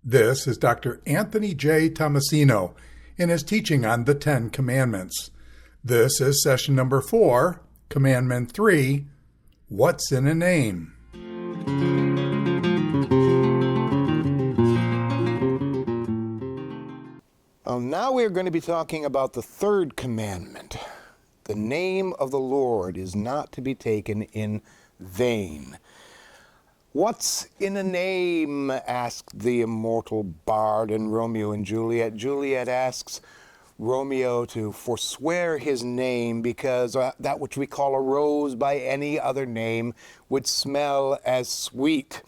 This is Dr. Anthony J. Tomasino in his teaching on the Ten Commandments. This is session number 4, Commandment 3, What's in a Name? Now we are going to be talking about the third commandment. The name of the Lord is not to be taken in vain. What's in a name? Asked the immortal bard in Romeo and Juliet. Juliet asks Romeo to forswear his name because that which we call a rose by any other name would smell as sweet.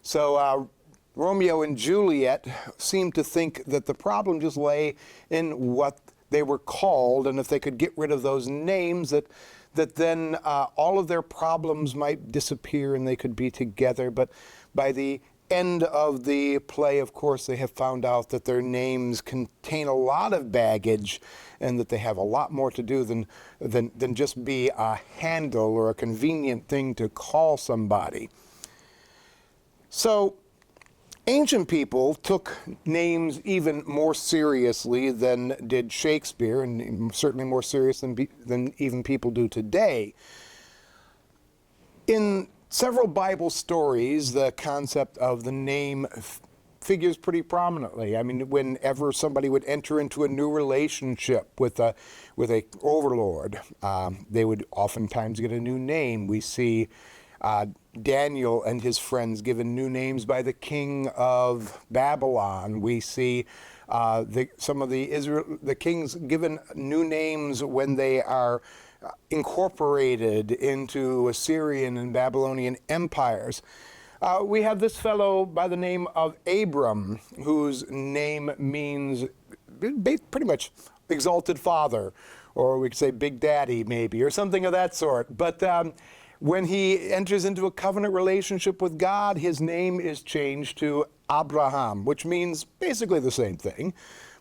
So Romeo and Juliet seem to think that the problem just lay in what they were called, and if they could get rid of those names, that then all of their problems might disappear and they could be together. But by the end of the play, of course, they have found out that their names contain a lot of baggage and that they have a lot more to do than just be a handle or a convenient thing to call somebody. So ancient people took names even more seriously than did Shakespeare, and certainly more serious than even people do today. In several Bible stories, the concept of the name figures pretty prominently. I mean, whenever somebody would enter into a new relationship with a overlord, they would oftentimes get a new name. We see Daniel and his friends given new names by the king of Babylon. We see some of the kings given new names when they are incorporated into Assyrian and Babylonian empires. We have this fellow by the name of Abram, whose name means pretty much exalted father, or we could say Big Daddy maybe, or something of that sort. But when he enters into a covenant relationship with God, his name is changed to Abraham, which means basically the same thing.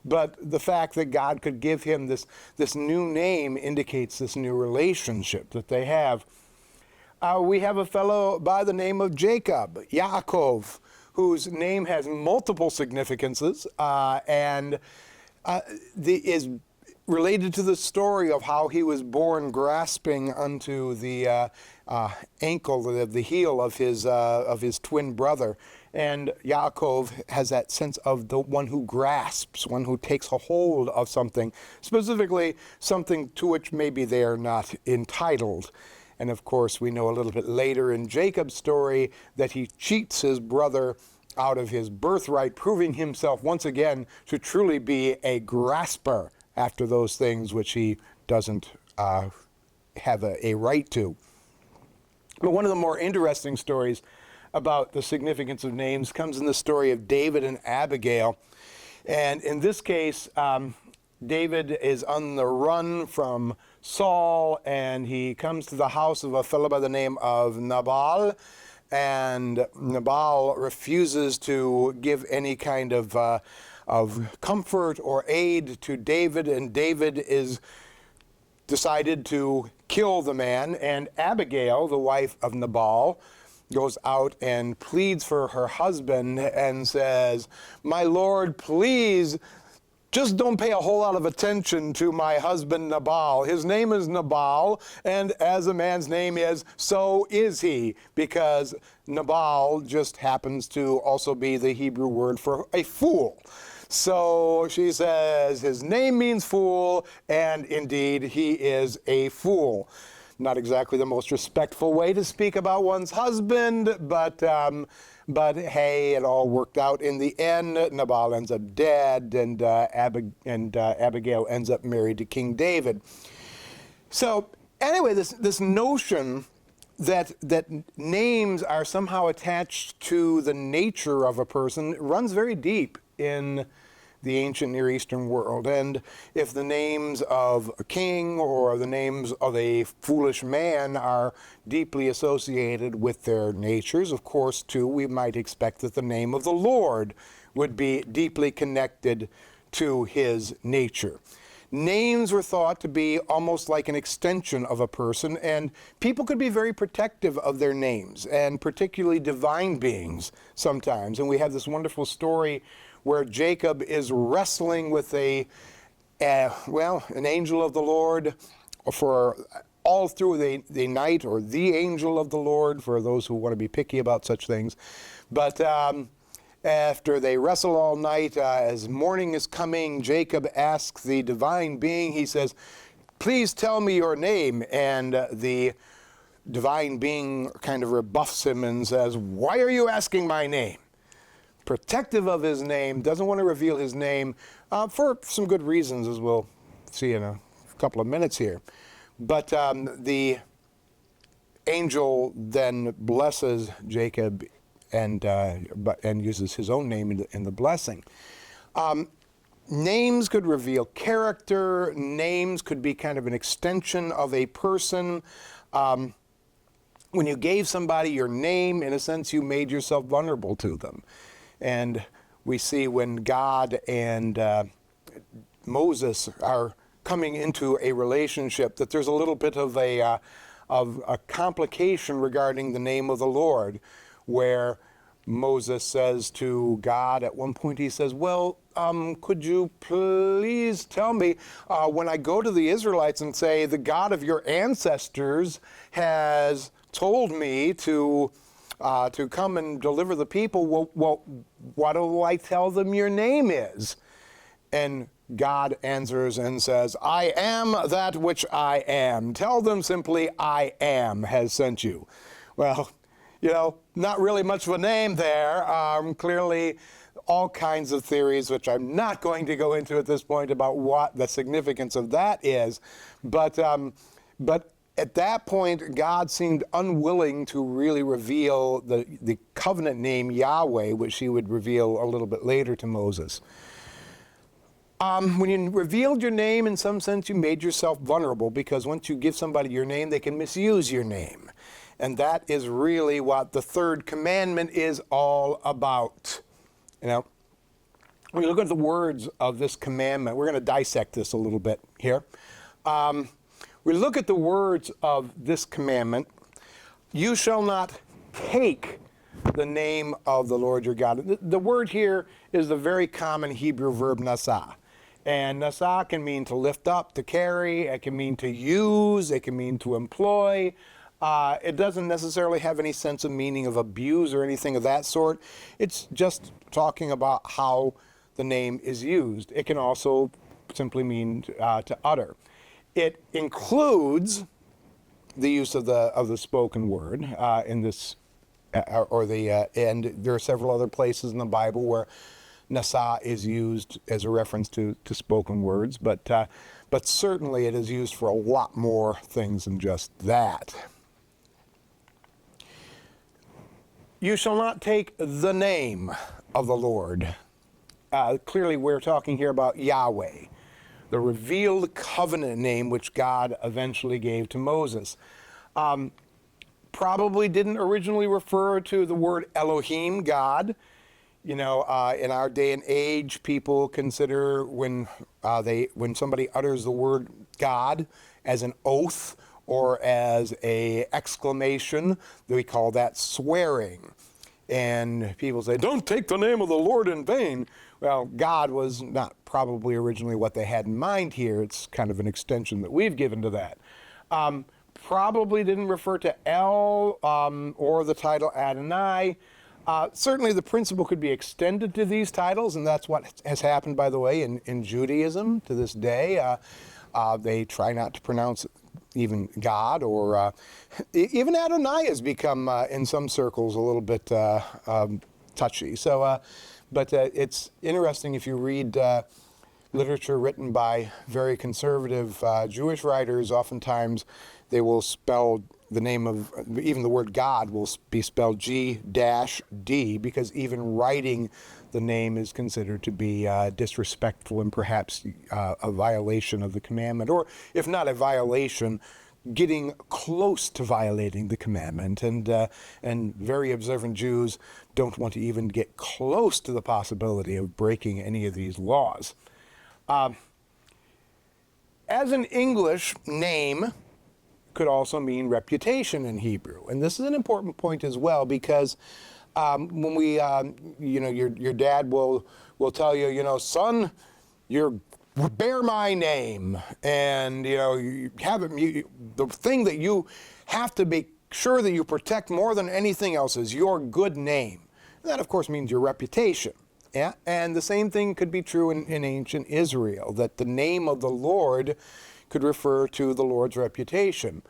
But the fact that God could give him this new name indicates this new relationship that they have. We have a fellow by the name of Jacob, Yaakov, whose name has multiple significances and is related to the story of how he was born grasping onto the ankle, the heel of his twin brother. And Yaakov has that sense of the one who grasps, one who takes a hold of something, specifically something to which maybe they are not entitled. And of course, we know a little bit later in Jacob's story that he cheats his brother out of his birthright, proving himself once again to truly be a grasper after those things which he doesn't have a right to. But one of the more interesting stories about the significance of names comes in the story of David and Abigail. And in this case, David is on the run from Saul, and he comes to the house of a fellow by the name of Nabal. And Nabal refuses to give any kind of comfort or aid to David, and David is decided to kill the man. And Abigail, the wife of Nabal, goes out and pleads for her husband and says, "My lord, please, just don't pay a whole lot of attention to my husband Nabal. His name is Nabal, and as a man's name is, so is he," because Nabal just happens to also be the Hebrew word for a fool. So she says his name means fool, and indeed he is a fool. Not exactly the most respectful way to speak about one's husband, but hey, it all worked out in the end. Nabal ends up dead, and Abigail ends up married to King David. So anyway, this notion that names are somehow attached to the nature of a person runs very deep in the ancient Near Eastern world. And if the names of a king or the names of a foolish man are deeply associated with their natures, of course, too, we might expect that the name of the Lord would be deeply connected to his nature. names were thought to be almost like an extension of a person, and people could be very protective of their names, and particularly divine beings sometimes. And we have this wonderful story where Jacob is wrestling with an angel of the Lord for all through the night, or the angel of the Lord for those who want to be picky about such things. But after they wrestle all night, as morning is coming, Jacob asks the divine being, he says, "Please tell me your name." And the divine being kind of rebuffs him and says, "Why are you asking my name?" Protective of his name, doesn't want to reveal his name for some good reasons, as we'll see in a couple of minutes here. But the angel then blesses Jacob and uses his own name in the blessing. Names could reveal character. Names could be kind of an extension of a person. When you gave somebody your name, in a sense, you made yourself vulnerable to them. And we see when God and Moses are coming into a relationship that there's a little bit of a complication regarding the name of the Lord, where Moses says to God at one point, he says, "Well, could you please tell me when I go to the Israelites and say, the God of your ancestors has told me to come and deliver the people, well, what do I tell them your name is?" And God answers and says, "I am that which I am. Tell them simply, I am has sent you." Well, not really much of a name there. Clearly, all kinds of theories, which I'm not going to go into at this point, about what the significance of that is. But at that point, God seemed unwilling to really reveal the covenant name Yahweh, which he would reveal a little bit later to Moses. When you revealed your name, in some sense, you made yourself vulnerable, because once you give somebody your name, they can misuse your name. And that is really what the third commandment is all about. When you look at the words of this commandment, we're going to dissect this a little bit here. We look at the words of this commandment. You shall not take the name of the Lord your God. The word here is the very common Hebrew verb nasa. And nasa can mean to lift up, to carry. It can mean to use. It can mean to employ. It doesn't necessarily have any sense of meaning of abuse or anything of that sort. It's just talking about how the name is used. It can also simply mean to utter. It includes the use of the spoken word in this, and there are several other places in the Bible where nasa is used as a reference to spoken words, but certainly it is used for a lot more things than just that. You shall not take the name of the Lord. Clearly, we're talking here about Yahweh, the revealed covenant name which God eventually gave to Moses. Probably didn't originally refer to the word Elohim, God. In our day and age, people consider when somebody utters the word God as an oath or as a exclamation, we call that swearing. And people say, "Don't take the name of the Lord in vain." Well, God was not probably originally what they had in mind here. It's kind of an extension that we've given to that. Probably didn't refer to El or the title Adonai. Certainly the principle could be extended to these titles, and that's what has happened, by the way, in Judaism to this day. They try not to pronounce even God, or even Adonai has become, in some circles, a little bit touchy. So, but it's interesting if you read literature written by very conservative Jewish writers. Oftentimes, they will spell the name of, even the word God will be spelled G-D, because even writing the name is considered to be disrespectful and perhaps a violation of the commandment, or if not a violation, getting close to violating the commandment. And very observant Jews don't want to even get close to the possibility of breaking any of these laws. as an English name could also mean reputation in Hebrew. And this is an important point as well, because when we, your dad will tell you, son, you bear my name, and you have it. The thing that you have to make sure that you protect more than anything else is your good name. And that, of course, means your reputation. Yeah, and the same thing could be true in ancient Israel, that the name of the Lord could refer to the Lord's reputation.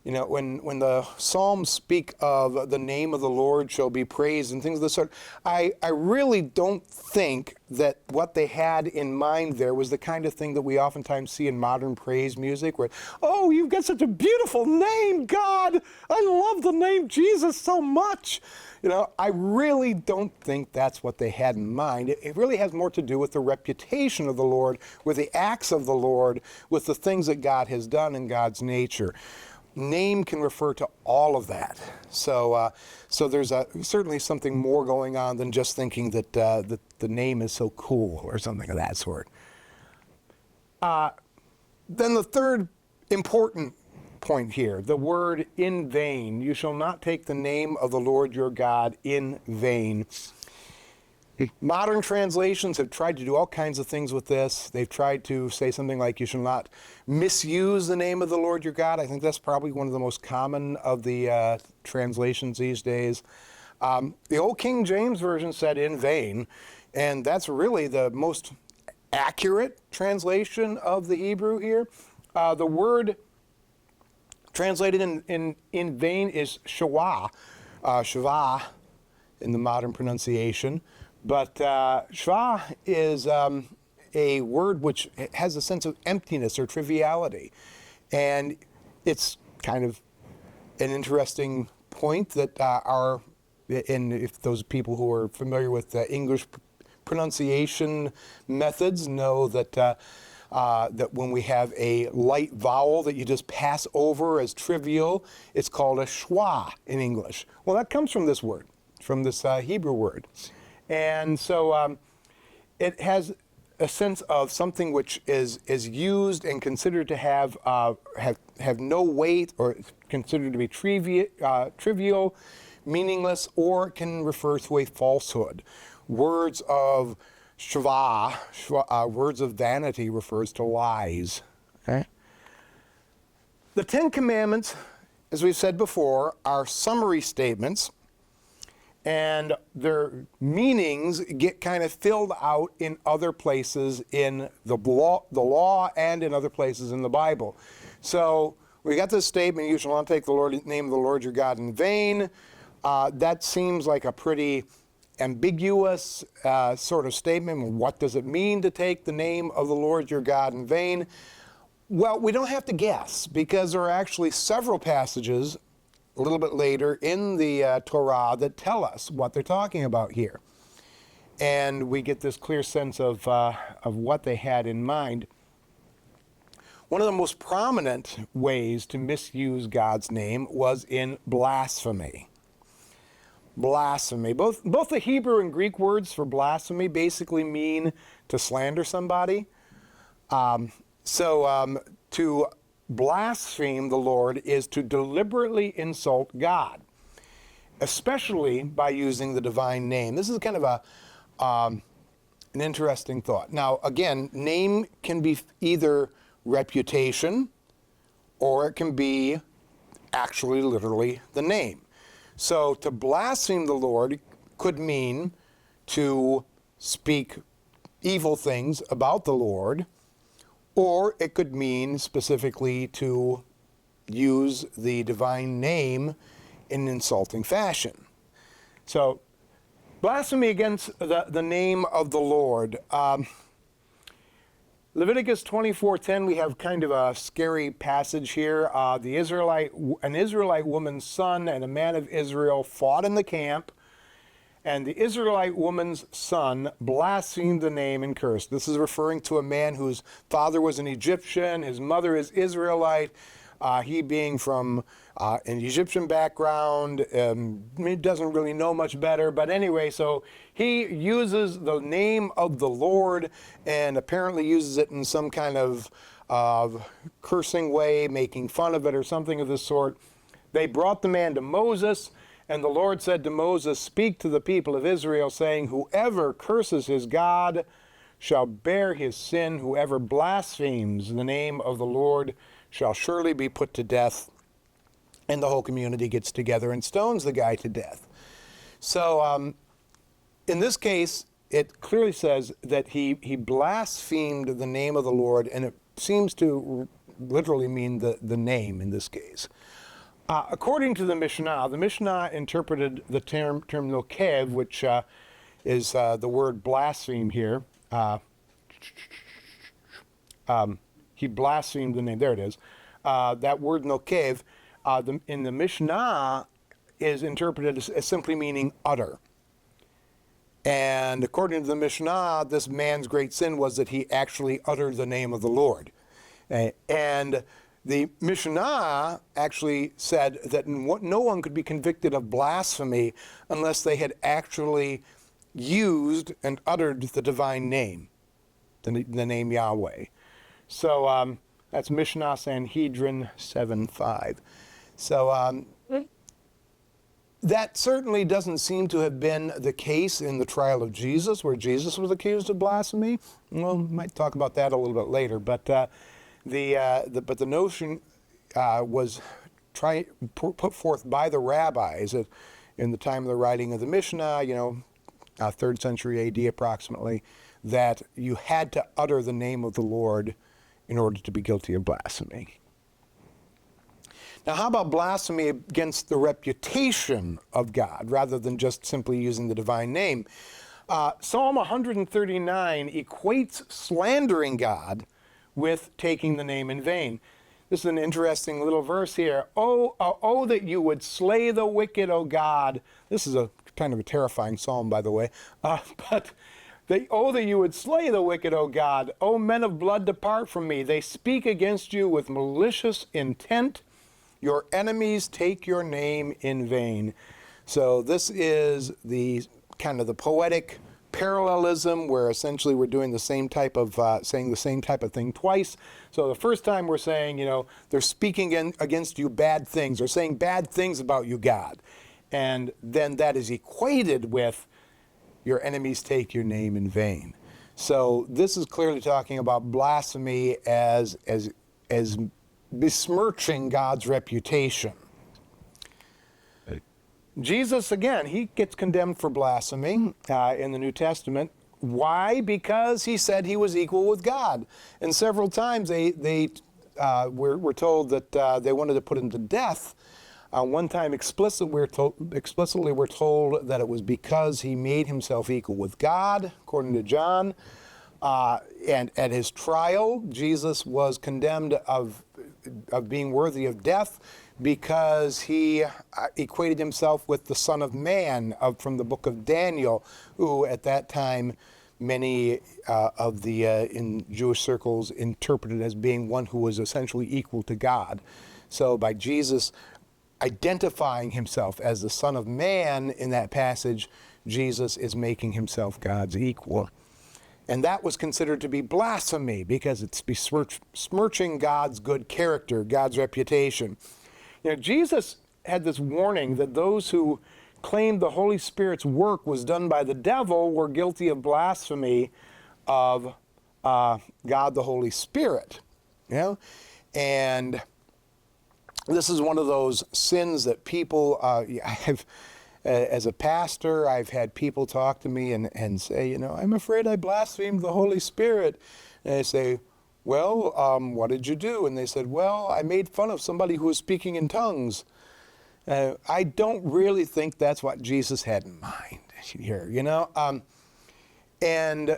When the Psalms speak of the name of the Lord shall be praised and things of the sort, I really don't think that what they had in mind there was the kind of thing that we oftentimes see in modern praise music, where, oh, you've got such a beautiful name, God! I love the name Jesus so much! I really don't think that's what they had in mind. It really has more to do with the reputation of the Lord, with the acts of the Lord, with the things that God has done in God's nature. Name can refer to all of that. So there's certainly something more going on than just thinking that the name is so cool or something of that sort. Then the third important point here, the word in vain. You shall not take the name of the Lord your God in vain. Modern translations have tried to do all kinds of things with this. They've tried to say something like, you shall not misuse the name of the Lord your God. I think that's probably one of the most common of the translations these days. The old King James Version said in vain, and that's really the most accurate translation of the Hebrew here. The word translated in vain is shava in the modern pronunciation. But shva is a word which has a sense of emptiness or triviality. And it's kind of an interesting point that and if those people who are familiar with English pronunciation methods know that that when we have a light vowel that you just pass over as trivial, it's called a schwa in English. Well, that comes from this word, from this Hebrew word. And so it has a sense of something which is used and considered to have no weight, or considered to be trivial, meaningless, or can refer to a falsehood. Words of shva, words of vanity, refers to lies. Okay. The Ten Commandments, as we've said before, are summary statements, and their meanings get kind of filled out in other places in the law and in other places in the Bible. So we got this statement, you shall not take the name of the Lord your God in vain. That seems like a pretty ambiguous sort of statement. What does it mean to take the name of the Lord your God in vain? Well, we don't have to guess, because there are actually several passages a little bit later in the Torah that tell us what they're talking about here. And we get this clear sense of what they had in mind. One of the most prominent ways to misuse God's name was in blasphemy. Blasphemy. Both the Hebrew and Greek words for blasphemy basically mean to slander somebody. To blaspheme the Lord is to deliberately insult God, especially by using the divine name. This is kind of an interesting thought. Now, again, name can be either reputation, or it can be actually literally the name. So to blaspheme the Lord could mean to speak evil things about the Lord, or it could mean specifically to use the divine name in an insulting fashion. So blasphemy against the name of the Lord. Leviticus 24:10, we have kind of a scary passage here. An Israelite woman's son and a man of Israel fought in the camp, and the Israelite woman's son blasphemed the name and cursed. This is referring to a man whose father was an Egyptian, his mother is Israelite. He being from an Egyptian background, he doesn't really know much better. But anyway, so he uses the name of the Lord and apparently uses it in some kind of of cursing way, making fun of it, or something of this sort. They brought the man to Moses, and the Lord said to Moses, "Speak to the people of Israel, saying, whoever curses his God shall bear his sin. Whoever blasphemes the name of the Lord shall surely be put to death." And the whole community gets together and stones the guy to death. So in this case, it clearly says that he blasphemed the name of the Lord, and it seems to literally mean the name in this case. According to the Mishnah interpreted the term nokev, which is the word blaspheme here. He blasphemed the name. There it is. That word nokev in the Mishnah is interpreted as simply meaning utter. And according to the Mishnah, this man's great sin was that he actually uttered the name of the Lord. And the Mishnah actually said that no one could be convicted of blasphemy unless they had actually used and uttered the divine name, the name Yahweh. So that's Mishnah Sanhedrin 7:5. So that certainly doesn't seem to have been the case in the trial of Jesus, where Jesus was accused of blasphemy. Well, we might talk about that a little bit later. But the notion was put forth by the rabbis in the time of the writing of the Mishnah, 3rd century AD approximately, that you had to utter the name of the Lord in order to be guilty of blasphemy. Now, how about blasphemy against the reputation of God, rather than just simply using the divine name? Psalm 139 equates slandering God with taking the name in vain. This is an interesting little verse here. Oh, that you would slay the wicked, O God. This is a kind of a terrifying psalm, by the way. That you would slay the wicked, O God. O men of blood, depart from me. They speak against you with malicious intent. Your enemies take your name in vain. So this is the kind of the poetic parallelism, where essentially we're doing the same type of saying the same type of thing twice. So the first time we're saying, they're speaking against you bad things, or saying bad things about you, God, and then that is equated with your enemies take your name in vain. So this is clearly talking about blasphemy as besmirching God's reputation. Jesus, again, he gets condemned for blasphemy in the New Testament. Why? Because he said he was equal with God. And several times they were told that they wanted to put him to death. One time explicitly we're told that it was because he made himself equal with God, according to John. And at his trial, Jesus was condemned of being worthy of death because he equated himself with the Son of Man from the book of Daniel, who at that time many of the in Jewish circles interpreted as being one who was essentially equal to God. So by Jesus identifying himself as the Son of Man in that passage, Jesus is making himself God's equal. And that was considered to be blasphemy because it's besmirching God's good character, God's reputation. Jesus had this warning that those who claimed the Holy Spirit's work was done by the devil were guilty of blasphemy of God the Holy Spirit. And this is one of those sins that people, as a pastor, I've had people talk to me and say, I'm afraid I blasphemed the Holy Spirit. And I say, well, what did you do? And they said, well, I made fun of somebody who was speaking in tongues. I don't really think that's what Jesus had in mind here, And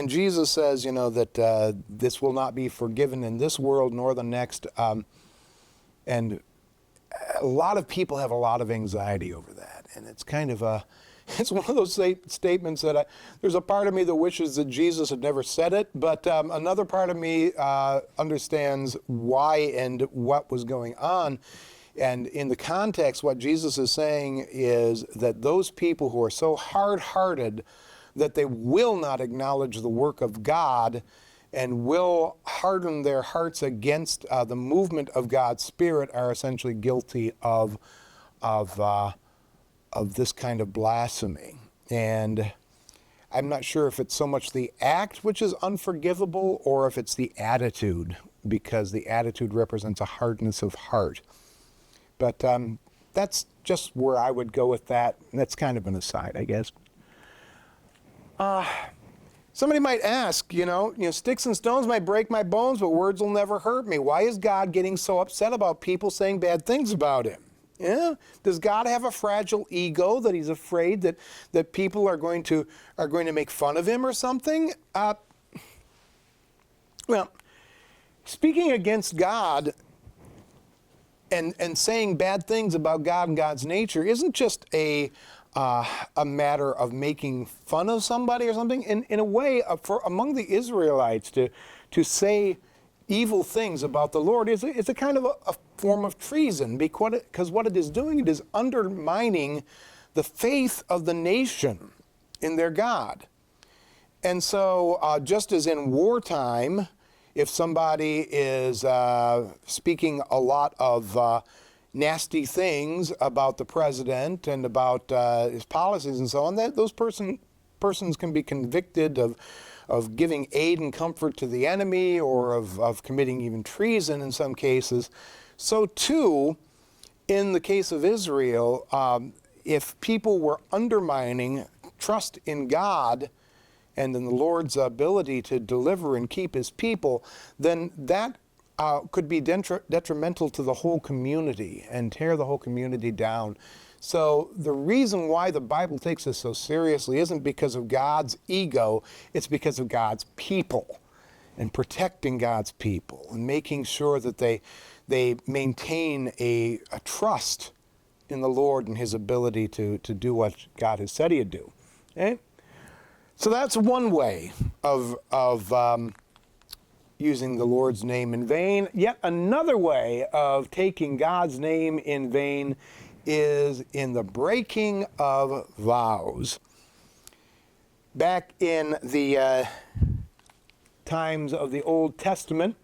Jesus says, that this will not be forgiven in this world nor the next. And a lot of people have a lot of anxiety over that, and it's kind of it's one of those statements that there's a part of me that wishes that Jesus had never said it, but another part of me understands why and what was going on. And in the context, what Jesus is saying is that those people who are so hard-hearted that they will not acknowledge the work of God and will harden their hearts against the movement of God's Spirit are essentially guilty of this kind of blasphemy. And I'm not sure if it's so much the act which is unforgivable or if it's the attitude, because the attitude represents a hardness of heart. But that's just where I would go with that. That's kind of an aside, I guess. Somebody might ask, sticks and stones might break my bones, but words will never hurt me. Why is God getting so upset about people saying bad things about him? Yeah? Does God have a fragile ego that he's afraid that people are going to make fun of him or something? Well, speaking against God and saying bad things about God and God's nature isn't just a matter of making fun of somebody or something. In a way, among the Israelites, to say evil things about the Lord is a kind of a form of treason, because what it is doing, it is undermining the faith of the nation in their God. And so just as in wartime, if somebody is speaking a lot of nasty things about the president and about his policies and so on, those persons can be convicted of giving aid and comfort to the enemy, or of committing even treason in some cases. So too, in the case of Israel, if people were undermining trust in God and in the Lord's ability to deliver and keep his people, then that could be detrimental to the whole community and tear the whole community down. So the reason why the Bible takes this so seriously isn't because of God's ego, it's because of God's people, and protecting God's people and making sure that they maintain a trust in the Lord and his ability to do what God has said he'd do. Okay? So that's one way of using the Lord's name in vain. Yet another way of taking God's name in vain is in the breaking of vows. Back in the times of the Old Testament,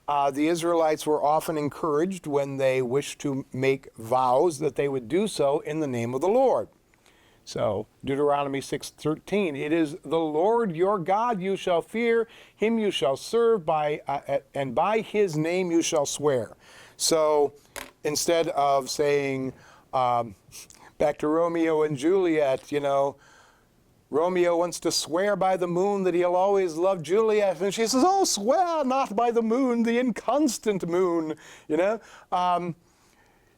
the Israelites were often encouraged, when they wished to make vows, that they would do so in the name of the Lord. So, Deuteronomy 6:13, it is the Lord your God you shall fear, him you shall serve, and by his name you shall swear. So, instead of saying, back to Romeo and Juliet, Romeo wants to swear by the moon that he'll always love Juliet, and she says, oh, swear not by the moon, the inconstant moon,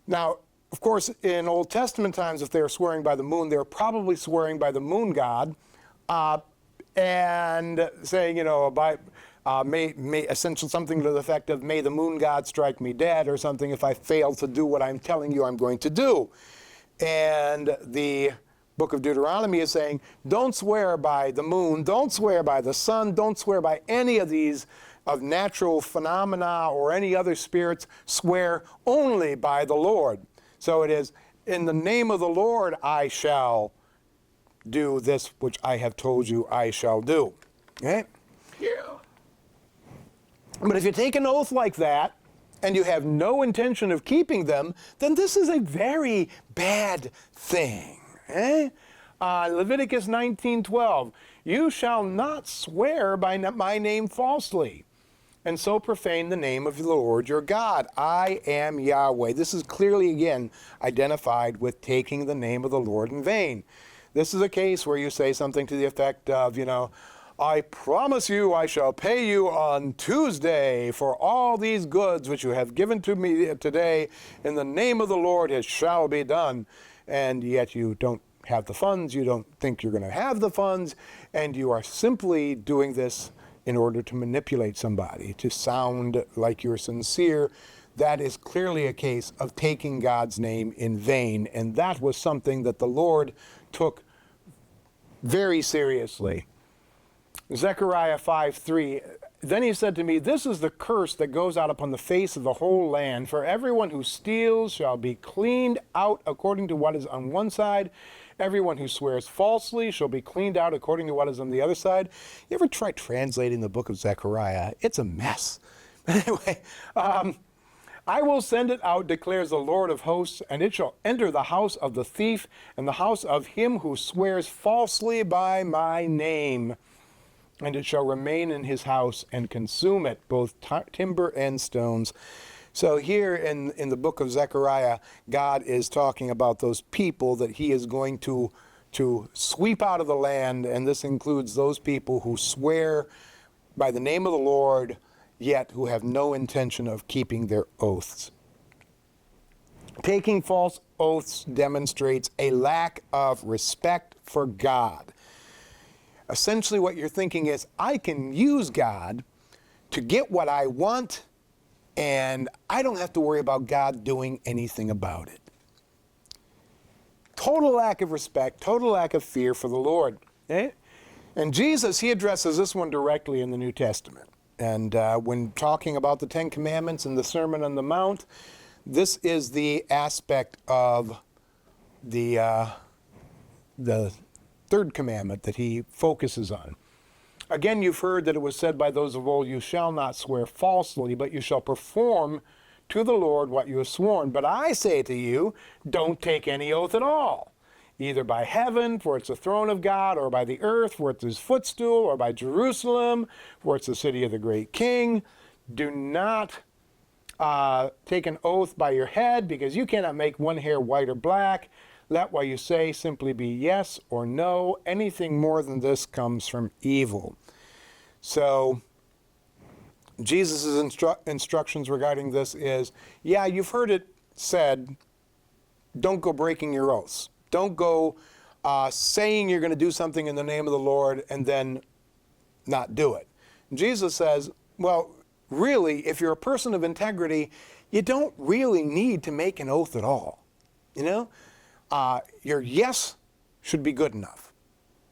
Now, of course, in Old Testament times, if they were swearing by the moon, they were probably swearing by the moon god, and saying, may essentially something to the effect of, may the moon god strike me dead, or something, if I fail to do what I'm telling you I'm going to do. And the book of Deuteronomy is saying, don't swear by the moon, don't swear by the sun, don't swear by any of these of natural phenomena or any other spirits, swear only by the Lord. So it is, in the name of the Lord I shall do this which I have told you I shall do. Okay? Yeah. But if you take an oath like that, and you have no intention of keeping them, then this is a very bad thing. Leviticus 19:12, you shall not swear by my name falsely, and so profane the name of the Lord your God. I am Yahweh. This is clearly, again, identified with taking the name of the Lord in vain. This is a case where you say something to the effect of, I promise you I shall pay you on Tuesday for all these goods which you have given to me today. In the name of the Lord it shall be done. And yet you don't have the funds, you don't think you're going to have the funds, and you are simply doing this in order to manipulate somebody, to sound like you're sincere. That is clearly a case of taking God's name in vain, and that was something that the Lord took very seriously. Zechariah 5:3, Then he said to me, this is the curse that goes out upon the face of the whole land. For everyone who steals shall be cleaned out according to what is on one side. Everyone who swears falsely shall be cleaned out according to what is on the other side. You ever try translating the book of Zechariah? It's a mess. Anyway, I will send it out, declares the Lord of hosts, and it shall enter the house of the thief and the house of him who swears falsely by my name. And it shall remain in his house and consume it, both timber and stones. So here in the book of Zechariah, God is talking about those people that he is going to sweep out of the land, and this includes those people who swear by the name of the Lord, yet who have no intention of keeping their oaths. Taking false oaths demonstrates a lack of respect for God. Essentially what you're thinking is, I can use God to get what I want, and I don't have to worry about God doing anything about it. Total lack of respect, total lack of fear for the Lord. Okay? And Jesus, he addresses this one directly in the New Testament. And when talking about the Ten Commandments and the Sermon on the Mount, this is the aspect of the third commandment that he focuses on. Again, you've heard that it was said by those of old, you shall not swear falsely, but you shall perform to the Lord what you have sworn. But I say to you, don't take any oath at all, either by heaven, for it's the throne of God, or by the earth, for it's his footstool, or by Jerusalem, for it's the city of the great king. Do not take an oath by your head, because you cannot make one hair white or black. Let what you say simply be yes or no. Anything more than this comes from evil. So Jesus' instructions regarding this is, yeah, you've heard it said, don't go breaking your oaths. Don't go saying you're going to do something in the name of the Lord and then not do it. Jesus says, well, really, if you're a person of integrity, you don't really need to make an oath at all. You know? Your yes should be good enough.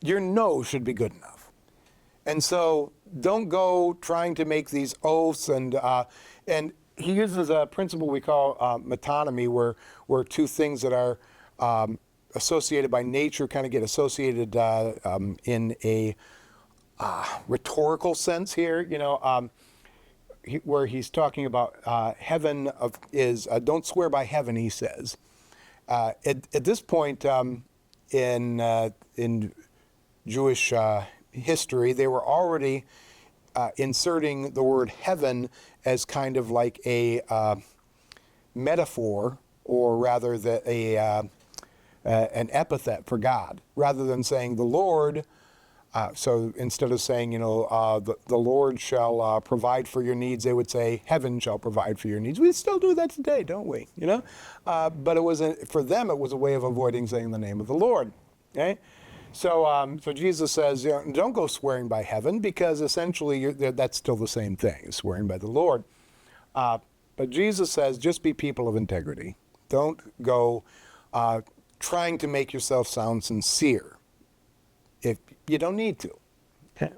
Your no should be good enough. And so don't go trying to make these oaths. And he uses a principle we call metonymy, where two things that are associated by nature kind of get associated in a rhetorical sense here. You know, where he's talking about heaven is don't swear by heaven, he says. At this point in Jewish history, they were already inserting the word heaven as kind of like a metaphor, or rather an epithet for God, rather than saying the Lord. So instead of saying, you know, the Lord shall provide for your needs, they would say, heaven shall provide for your needs. We still do that today, don't we? You know, but it was for them, it was a way of avoiding saying the name of the Lord. Okay, so Jesus says, you know, don't go swearing by heaven, because essentially that's still the same thing, swearing by the Lord. But Jesus says, just be people of integrity. Don't go trying to make yourself sound sincere if you don't need to. Okay.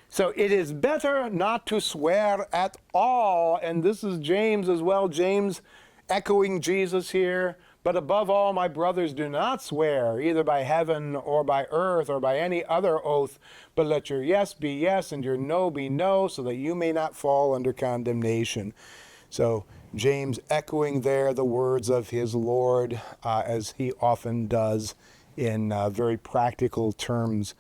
So it is better not to swear at all. And this is James as well. James echoing Jesus here. But above all, my brothers, do not swear, either by heaven or by earth or by any other oath, but let your yes be yes and your no be no, so that you may not fall under condemnation. So James echoing there the words of his Lord, as he often does in very practical terms,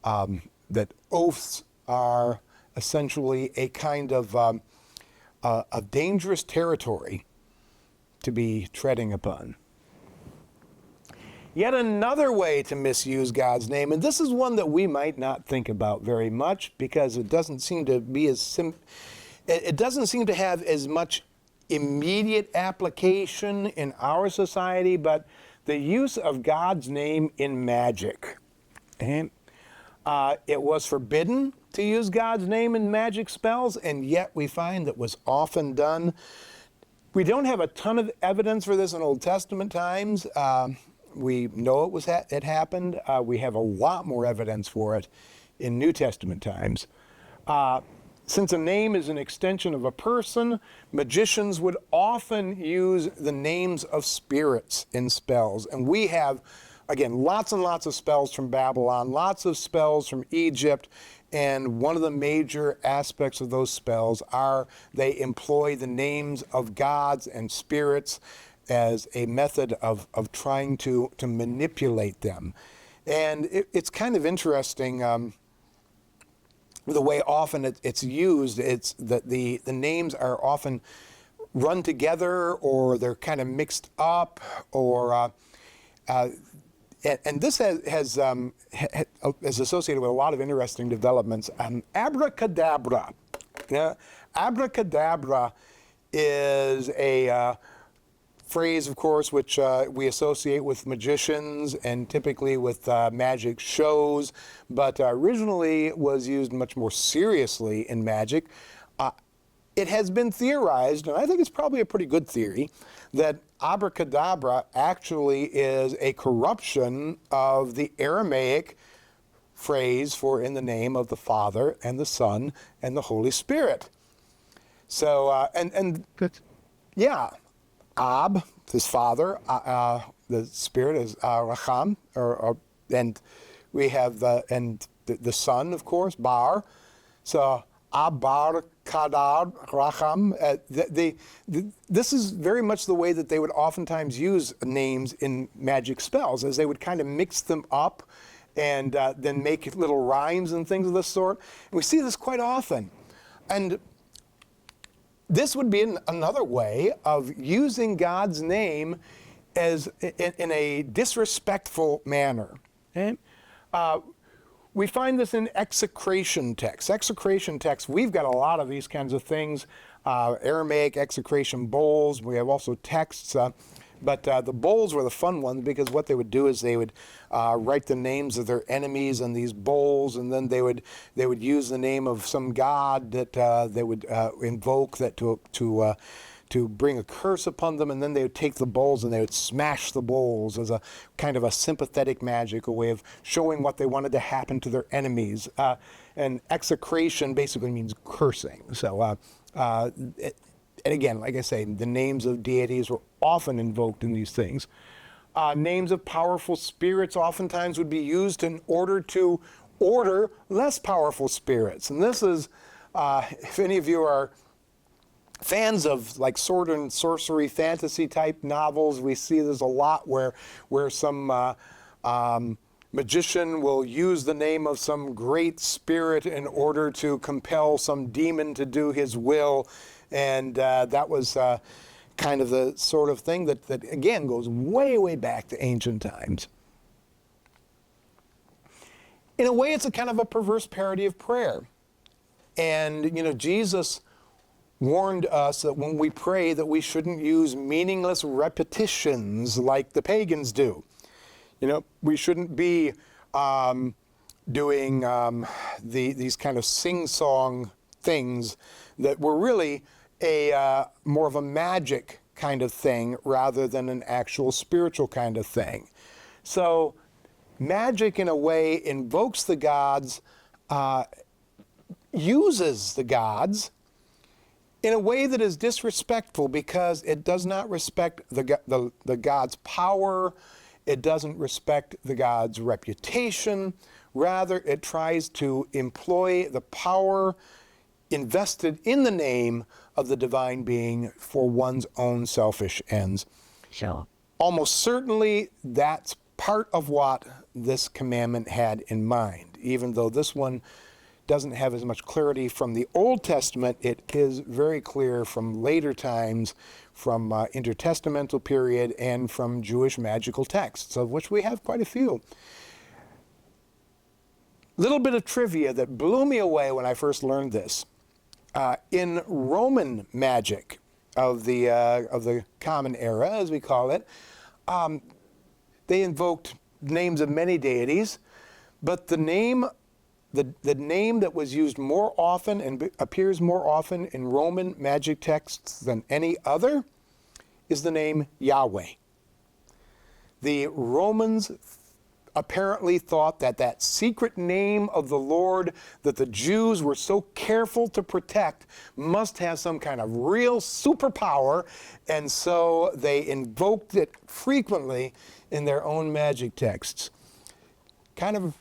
that oaths are essentially a kind of a dangerous territory to be treading upon. Yet another way to misuse God's name, and this is one that we might not think about very much, because it doesn't seem to be it doesn't seem to have as much immediate application in our society, but the use of God's name in magic. Okay? It was forbidden to use God's name in magic spells, and yet we find that was often done. We don't have a ton of evidence for this in Old Testament times. We know it happened. We have a lot more evidence for it in New Testament times. Since a name is an extension of a person, magicians would often use the names of spirits in spells. And we have, again, lots and lots of spells from Babylon, lots of spells from Egypt, and one of the major aspects of those spells are they employ the names of gods and spirits as a method of trying to manipulate them. And it's kind of interesting the way often it's used. It's that the names are often run together, or they're kind of mixed up, or and this is associated with a lot of interesting developments. Abracadabra. Yeah? Abracadabra is a phrase, of course, which we associate with magicians and typically with magic shows, but originally was used much more seriously in magic. It has been theorized, and I think it's probably a pretty good theory, that abracadabra actually is a corruption of the Aramaic phrase for in the name of the Father and the Son and the Holy Spirit. So, and Good. yeah, Ab, his father, the Spirit is Racham, and we have the Son, of course, Bar. So Abar Kadar Racham. This is very much the way that they would oftentimes use names in magic spells, as they would kind of mix them up and then make little rhymes and things of this sort. And we see this quite often. And this would be another way of using God's name as in a disrespectful manner. Okay? We find this in execration texts. Execration texts, we've got a lot of these kinds of things. Aramaic execration bowls. We have also texts. But the bowls were the fun ones, because what they would do is they would write the names of their enemies on these bowls, and then they would use the name of some god that they would invoke that to bring a curse upon them, and then they would take the bowls and they would smash the bowls as a kind of a sympathetic magic, a way of showing what they wanted to happen to their enemies. And execration basically means cursing. So, and again, like I say, the names of deities were often invoked in these things. Names of powerful spirits oftentimes would be used in order to order less powerful spirits. And this is, if any of you are fans of like sword and sorcery fantasy type novels, we see this a lot where some magician will use the name of some great spirit in order to compel some demon to do his will. And that was kind of the sort of thing that again goes way, way back to ancient times. In a way, it's a kind of a perverse parody of prayer. And, Jesus warned us that when we pray that we shouldn't use meaningless repetitions like the pagans do. We shouldn't be doing these kind of sing-song things that were really a more of a magic kind of thing rather than an actual spiritual kind of thing. So magic, in a way, invokes the gods, uses the gods in a way that is disrespectful, because it does not respect the god's power. It doesn't respect the god's reputation. Rather, it tries to employ the power invested in the name of the divine being for one's own selfish ends. Sure. Almost certainly, that's part of what this commandment had in mind. Even though this one doesn't have as much clarity from the Old Testament, it is very clear from later times, from intertestamental period, and from Jewish magical texts, of which we have quite a few. Little bit of trivia that blew me away when I first learned this. In Roman magic of the Common Era, as we call it, they invoked names of many deities, but the name that was used more often and appears more often in Roman magic texts than any other is the name Yahweh. The Romans apparently thought that that secret name of the Lord that the Jews were so careful to protect must have some kind of real superpower, and so they invoked it frequently in their own magic texts. Kind of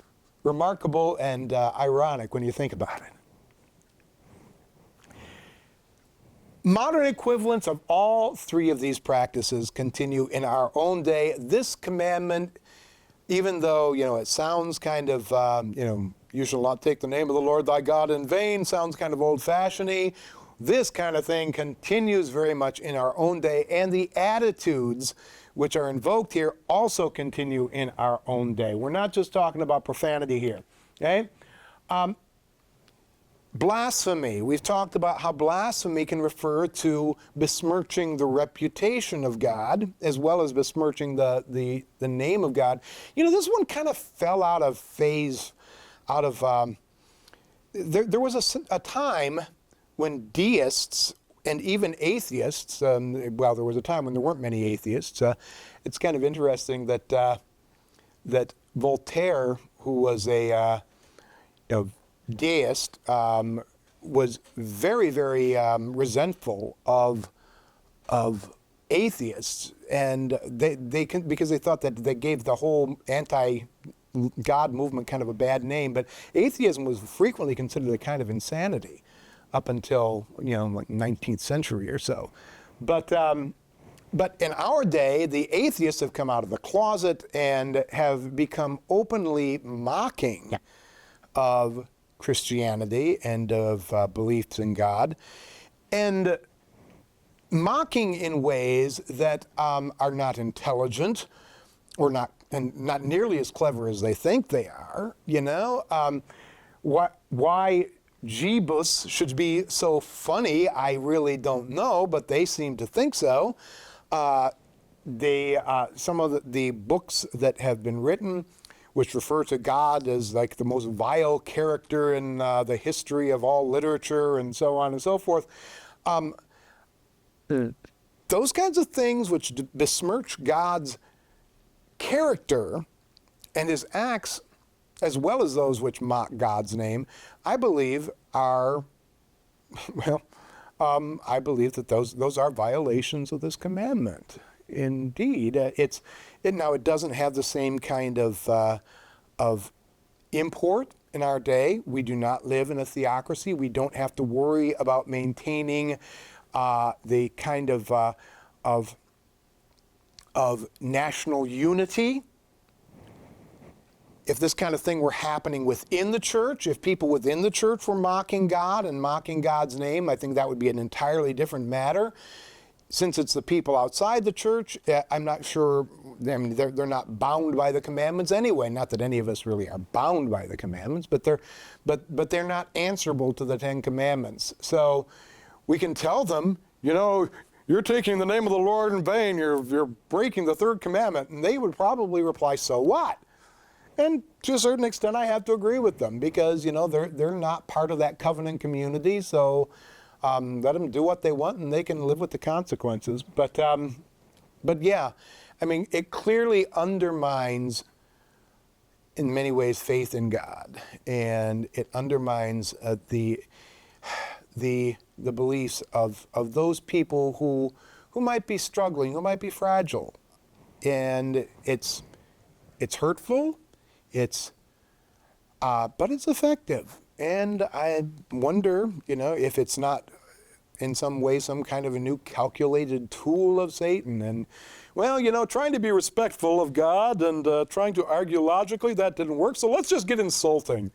remarkable and ironic when you think about it. Modern equivalents of all three of these practices continue in our own day. This commandment, even though, it sounds kind of, you shall not take the name of the Lord thy God in vain, sounds kind of old-fashioned-y. This kind of thing continues very much in our own day, and the attitudes which are invoked here also continue in our own day. We're not just talking about profanity here, okay? Blasphemy. We've talked about how blasphemy can refer to besmirching the reputation of God as well as besmirching the name of God. This one kind of fell out of phase, there was a time when deists and even atheists, there was a time when there weren't many atheists. It's kind of interesting that Voltaire, who was a deist, was very, very resentful of atheists, and because they thought that they gave the whole anti-God movement kind of a bad name. But atheism was frequently considered a kind of insanity up until like 19th century or so. But in our day, the atheists have come out of the closet and have become openly mocking of Christianity and of beliefs in God, and mocking in ways that are not intelligent or not nearly as clever as they think they are. Why Jeebus should be so funny, I really don't know, but they seem to think so. Some of the books that have been written which refer to God as like the most vile character in the history of all literature and so on and so forth. Those kinds of things which besmirch God's character and his acts, as well as those which mock God's name, I believe are, I believe that those are violations of this commandment. Indeed, now it doesn't have the same kind of import in our day. We do not live in a theocracy. We don't have to worry about maintaining the kind of national unity. If this kind of thing were happening within the church, if people within the church were mocking God and mocking God's name, I think that would be an entirely different matter. Since it's the people outside the church, I'm not sure. I mean, they're not bound by the commandments anyway. Not that any of us really are bound by the commandments, but they're not answerable to the Ten Commandments. So we can tell them, you're taking the name of the Lord in vain. You're breaking the third commandment, and they would probably reply, "So what?" And to a certain extent, I have to agree with them because they're not part of that covenant community. So. Let them do what they want, and they can live with the consequences. But yeah, I mean, it clearly undermines, in many ways, faith in God, and it undermines the beliefs of those people who might be struggling, who might be fragile, and it's hurtful. But it's effective. And I wonder, if it's not in some way some kind of a new calculated tool of Satan. And, trying to be respectful of God and trying to argue logically, that didn't work, so let's just get insulting.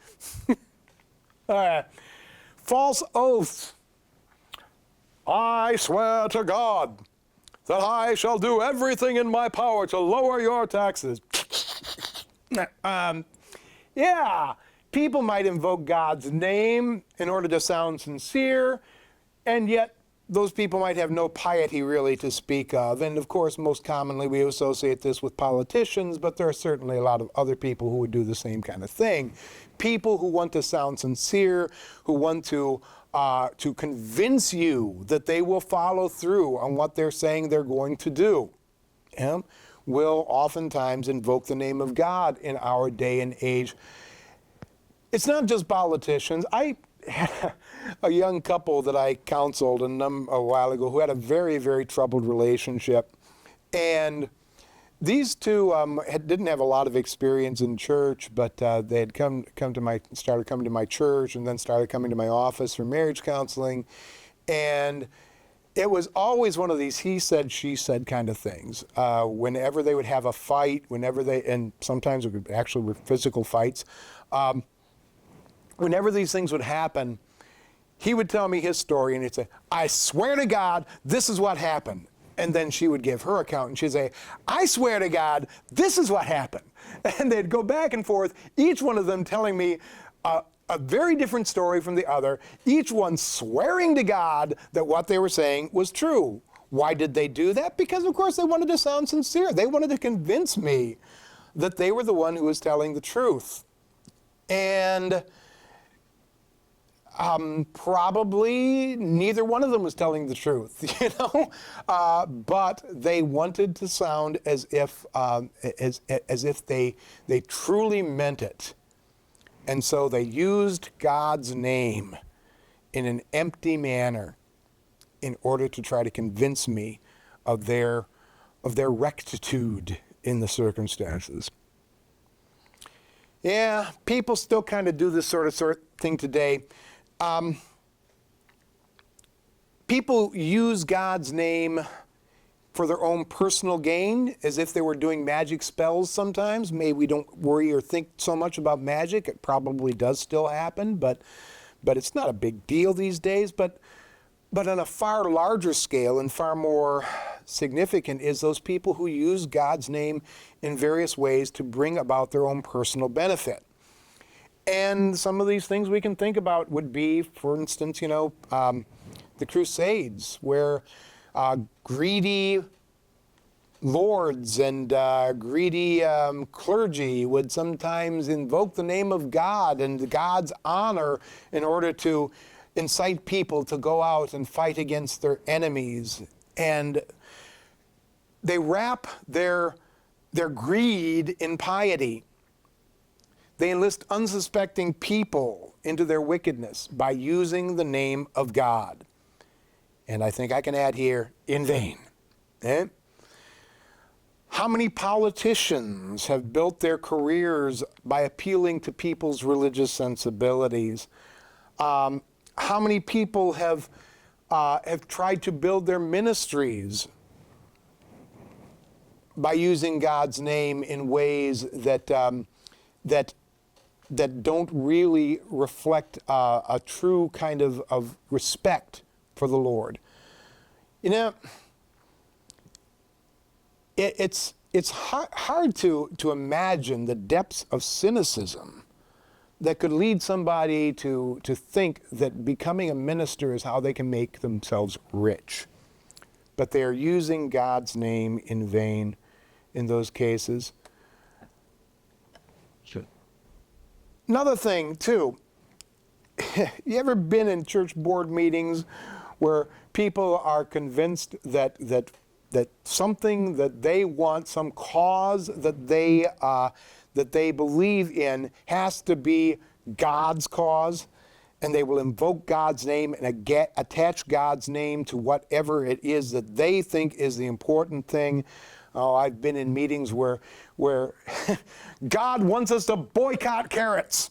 False oaths. I swear to God that I shall do everything in my power to lower your taxes. Yeah. People might invoke God's name in order to sound sincere, and yet those people might have no piety really to speak of. And of course, most commonly we associate this with politicians, but there are certainly a lot of other people who would do the same kind of thing. People who want to sound sincere, who want to convince you that they will follow through on what they're saying they're going to do. Yeah? will oftentimes invoke the name of God in our day and age. It's not just politicians. I had a young couple that I counseled a while ago who had a very, very troubled relationship. And these two didn't have a lot of experience in church, but they had started coming to my church and then started coming to my office for marriage counseling. And it was always one of these he said, she said kind of things. Whenever they would have a fight, and sometimes it actually were physical fights, whenever these things would happen, he would tell me his story and he'd say, I swear to God, this is what happened. And then she would give her account and she'd say, I swear to God, this is what happened. And they'd go back and forth, each one of them telling me a very different story from the other, each one swearing to God that what they were saying was true. Why did they do that? Because, of course, they wanted to sound sincere. They wanted to convince me that they were the one who was telling the truth. And probably neither one of them was telling the truth, but they wanted to sound as if they truly meant it. And so they used God's name in an empty manner in order to try to convince me of their rectitude in the circumstances. Yeah, people still kind of do this sort of thing today. People use God's name for their own personal gain, as if they were doing magic spells sometimes. Maybe we don't worry or think so much about magic. It probably does still happen, but it's not a big deal these days. But on a far larger scale and far more significant is those people who use God's name in various ways to bring about their own personal benefit. And some of these things we can think about would be, for instance, the Crusades, where greedy lords and greedy clergy would sometimes invoke the name of God and God's honor in order to incite people to go out and fight against their enemies. And they wrap their greed in piety. They enlist unsuspecting people into their wickedness by using the name of God. And I think I can add here, in vain. How many politicians have built their careers by appealing to people's religious sensibilities? How many people have tried to build their ministries by using God's name in ways that don't really reflect a true kind of respect for the Lord? It's hard to imagine the depths of cynicism that could lead somebody to think that becoming a minister is how they can make themselves rich. But they are using God's name in vain in those cases. Sure. Another thing, too, you ever been in church board meetings where people are convinced that something that they want, some cause that they believe in, has to be God's cause, and they will invoke God's name and attach God's name to whatever it is that they think is the important thing? Oh, I've been in meetings where God wants us to boycott carrots,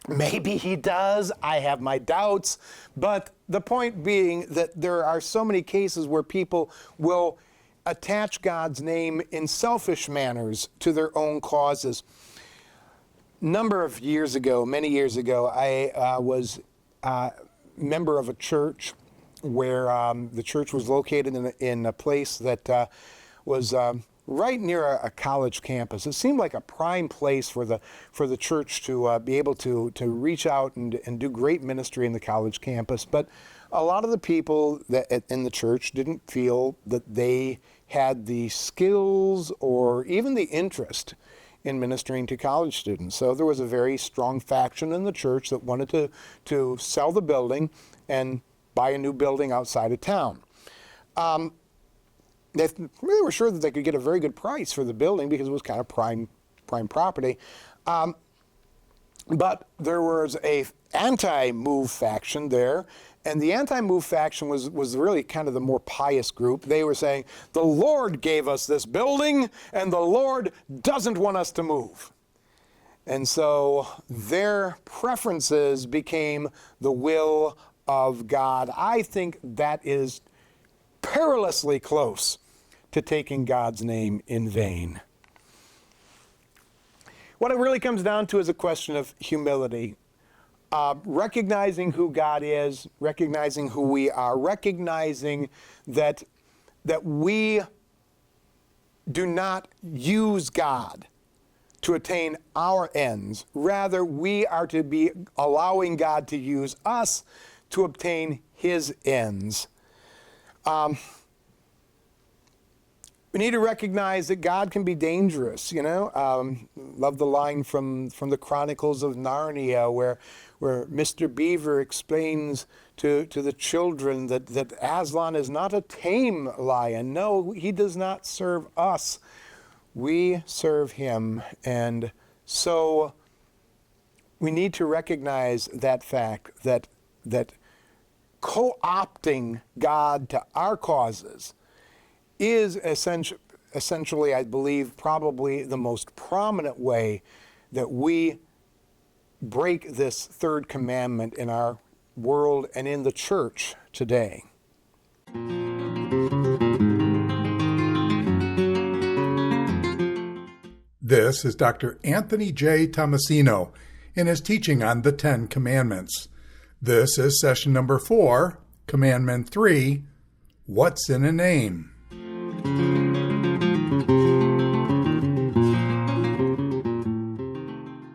Maybe he does. I have my doubts. But the point being that there are so many cases where people will attach God's name in selfish manners to their own causes. Many years ago, I was a member of a church where the church was located in a place that was right near a college campus. It seemed like a prime place for the church to be able to reach out and do great ministry in the college campus. But a lot of the people in the church didn't feel that they had the skills or even the interest in ministering to college students. So there was a very strong faction in the church that wanted to sell the building and buy a new building outside of town. they were sure that they could get a very good price for the building because it was kind of prime property. But there was a anti-move faction there, and the anti-move faction was really kind of the more pious group. They were saying, the Lord gave us this building, and the Lord doesn't want us to move. And so their preferences became the will of God. I think that is perilously close to taking God's name in vain. What it really comes down to is a question of humility. Recognizing who God is, recognizing who we are, recognizing that we do not use God to attain our ends. Rather, we are to be allowing God to use us to obtain his ends. We need to recognize that God can be dangerous, Love the line from the Chronicles of Narnia where Mr. Beaver explains to the children that Aslan is not a tame lion. No, he does not serve us. We serve him. And so we need to recognize that fact that co-opting God to our causes is essentially, I believe, probably the most prominent way that we break this third commandment in our world and in the church today. This is Dr. Anthony J. Tomasino in his teaching on the 10 Commandments. This is session number 4, Commandment 3, What's in a Name?